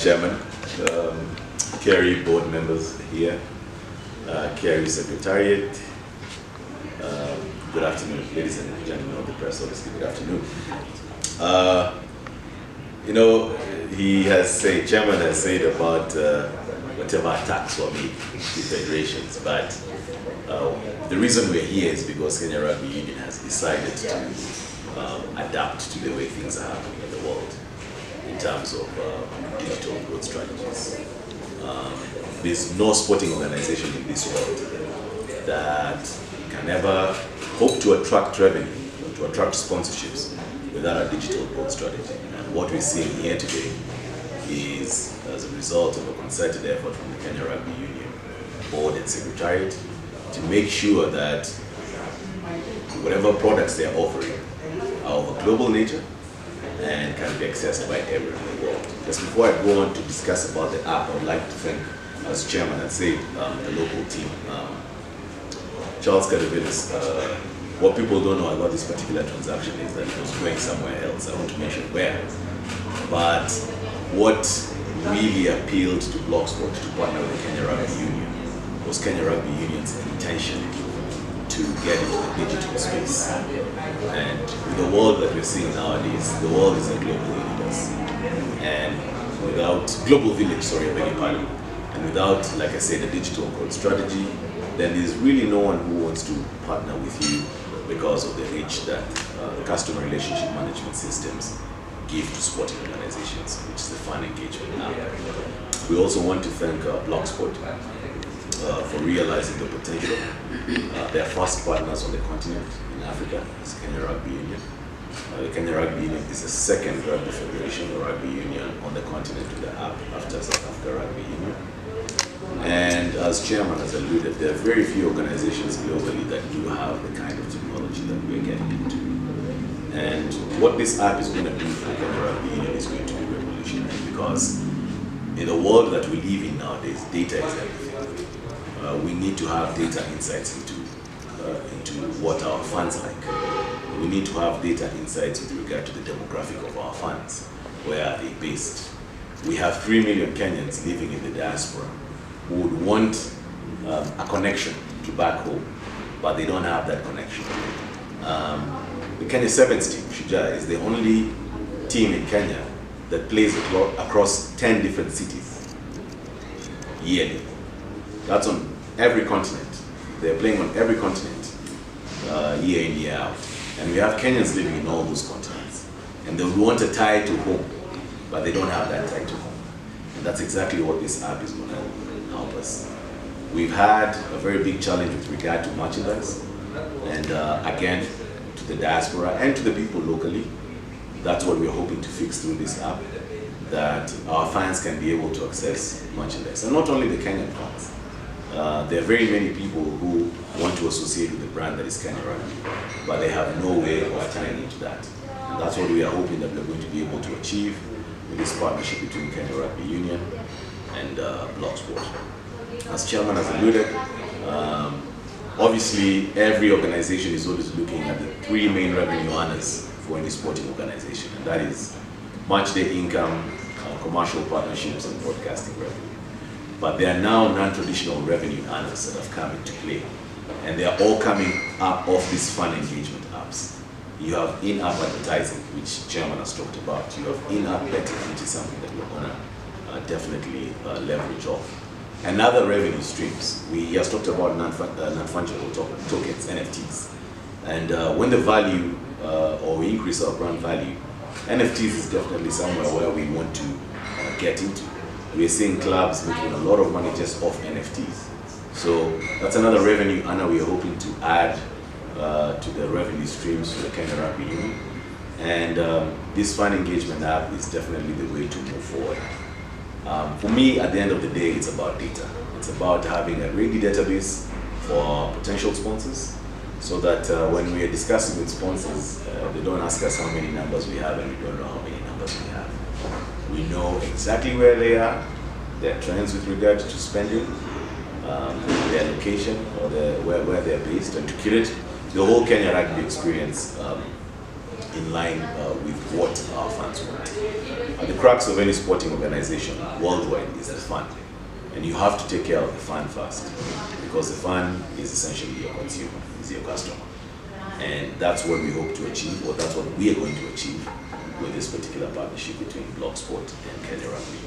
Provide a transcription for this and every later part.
Chairman, KRU board members here, KRU Secretariat. Good afternoon, ladies and gentlemen of the press, obviously, good afternoon. You know, Chairman has said about whatever attacks were made to federations, but the reason we're here is because Kenya Rugby Union has decided to adapt to the way things are happening in the world in terms of digital growth strategies. There's no sporting organization in this world that can ever hope to attract revenue, to attract sponsorships without a digital growth strategy. And what we're seeing here today is as a result of a concerted effort from the Kenya Rugby Union board and secretariat to make sure that whatever products they are offering are of a global nature and can be accessed by everyone in the world. Just before I go on to discuss about the app, I would like to thank, as chairman, I'd say the local team. Charles Cadavillis, what people don't know about this particular transaction is that it was going somewhere else. I want to mention where. But what really appealed to Blocksport to partner with the Kenya Rugby Union was Kenya Rugby Union's intention to get into the digital space. And with the world that we're seeing nowadays, the world is a global universe. And without global village, sorry, I beg your pardon. And without, like I said, a digital growth strategy, then there's really no one who wants to partner with you because of the reach that customer relationship management systems give to sporting organizations, which is the fan engagement app. We also want to thank Blocksport for realizing the potential. They're fast partners on the continent in Africa, is Kenya Rugby Union. The Kenya Rugby Union is the second rugby federation or rugby union on the continent with the app after South Africa Rugby Union. And as chairman has alluded, there are very few organizations globally that do have the kind of technology that we're getting into. And what this app is going to do for Kenya Rugby Union is going to be revolutionary, because in the world that we live in nowadays, data is everything. We need to have data insights into what our fans like. We need to have data insights with regard to the demographic of our fans. Where are they based? We have 3 million Kenyans living in the diaspora who would want a connection to back home, but they don't have that connection. The Kenya Sevens team, Shujaa, is the only team in Kenya that plays across 10 different cities yearly. That's on every continent. They're playing on every continent, year in, year out. And we have Kenyans living in all those continents. And they would want a tie to home, but they don't have that tie to home. And that's exactly what this app is going to help us. We've had a very big challenge with regard to merchandise. And again, to the diaspora and to the people locally, that's what we're hoping to fix through this app, that our fans can be able to access merchandise. And not only the Kenyan fans. There are very many people who want to associate with the brand that is Kenya Rugby, but they have no way of tying into that. And that's what we are hoping that we're going to be able to achieve with this partnership between Kenya Rugby Union and Blocksport. As chairman has alluded, obviously every organization is always looking at the 3 main revenue earners for any sporting organization, and that is match day income, commercial partnerships, and broadcasting revenue. But there are now non-traditional revenue earners that have come into play, and they are all coming up off these fan engagement apps. You have in-app advertising, which chairman has talked about. You have in-app betting, which is something that we're going to definitely leverage off. And other revenue streams. We just talked about non-fungible tokens, NFTs. And when the value or we increase our brand value, NFTs is definitely somewhere where we want to get into. We're seeing clubs making a lot of money just off NFTs. So that's another revenue earner we are hoping to add to the revenue streams for the Kenya Rugby Union. And this fan engagement app is definitely the way to move forward. For me, at the end of the day, it's about data. It's about having a ready database for potential sponsors, so that when we are discussing with sponsors, they don't ask us how many numbers we have, and we don't know how many numbers we have. We know exactly where they are, their trends with regard to spending, their location, or where they're based, and to curate the whole Kenya Rugby experience in line with what our fans want. The crux of any sporting organization worldwide is the fan. And you have to take care of the fan first, because the fan is essentially your consumer, is your customer. And that's what we hope to achieve, or that's what we are going to achieve with this particular partnership between Blocksport and Kenya Rugby.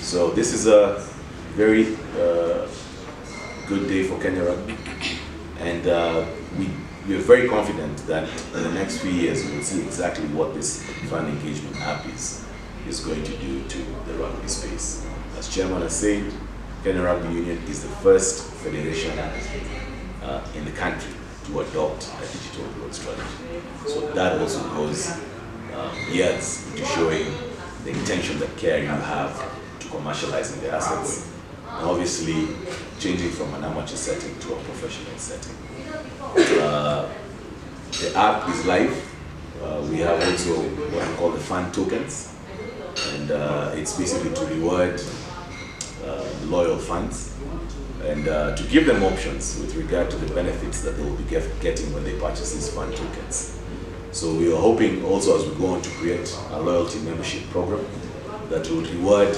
So this is a very good day for Kenya Rugby, and we are very confident that in the next few years we will see exactly what this fan engagement app is going to do to the rugby space. As Chairman has said, Kenya Rugby Union is the first federation in the country to adopt a digital growth strategy. So that also goes years into showing the intention that KRU have to commercializing the assets, and obviously changing from an amateur setting to a professional setting. The app is live. We have also what we call the fan tokens, and it's basically to reward loyal fans and to give them options with regard to the benefits that they will be getting when they purchase these fan tokens. So we are hoping also, as we go on, to create a loyalty membership program that will reward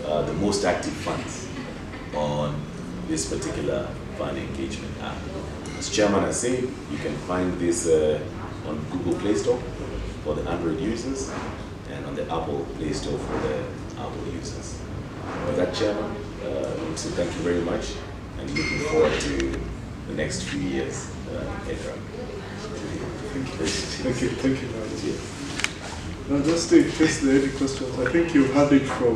the most active fans on this particular fan engagement app. As Chairman has said, you can find this on Google Play Store for the Android users and on the Apple Play Store for the Apple users. With that, Chairman, I want to say thank you very much, and looking forward to the next few years in Kenya. Thank you very much. Now just in case there are any questions, I think you've had it from